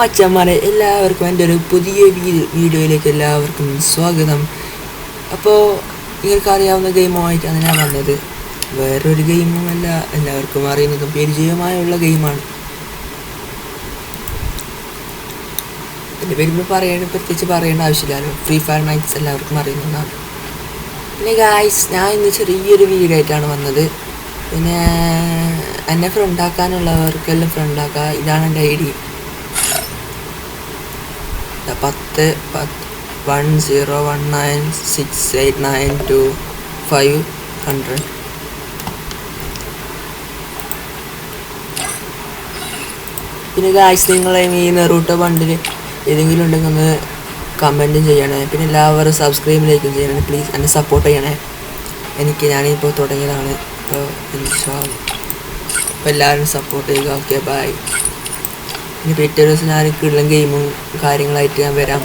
മച്ചന്മാരെ എല്ലാവർക്കും എൻ്റെ ഒരു പുതിയ വീഡിയോയിലേക്ക് എല്ലാവർക്കും സ്വാഗതം. അപ്പോൾ നിങ്ങൾക്കറിയാവുന്ന ഗെയിമുമായിട്ടാണ് ഞാൻ വന്നത്. വേറൊരു ഗെയിമുമല്ല, എല്ലാവർക്കും അറിയുന്നതും പരിചയമായുള്ള ഗെയിമാണ്. എൻ്റെ പേര് പ്രത്യേകിച്ച് പറയേണ്ട ആവശ്യമില്ലല്ലോ, ഫ്രീ ഫയർ നൈറ്റ്സ് എല്ലാവർക്കും അറിയുന്നതാണ്. പിന്നെ ഗായ്സ്, ഞാൻ ഇന്ന് ചെറിയൊരു വീഡിയോ ആയിട്ടാണ് വന്നത്. പിന്നെ എന്നെ ഫ്രണ്ടാക്കാനുള്ളവർക്കെല്ലാം ഫ്രണ്ടാക്കുക. ഇതാണ് എൻ്റെ ID 10 10196892500. പിന്നെ ഗായ്സ്, നിങ്ങളെ ഈ നെറൂട്ടോ ബണ്ടിൽ ഏതെങ്കിലും ഉണ്ടെങ്കിൽ ഒന്ന് കമൻറ്റും ചെയ്യണേ. പിന്നെ എല്ലാവരും സബ്സ്ക്രൈബിലേക്കും ചെയ്യണേ. പ്ലീസ് എന്നെ സപ്പോർട്ട് ചെയ്യണേ. ഞാനിപ്പോൾ തുടങ്ങിയതാണ്. അപ്പോൾ എല്ലാവരും സപ്പോർട്ട് ചെയ്യുക. Okay, bye. ഇനി പിറ്റേ ദിവസം ഞാൻ കിട്ടുന്ന ഗെയിമും കാര്യങ്ങളായിട്ട് ഞാൻ വരാം.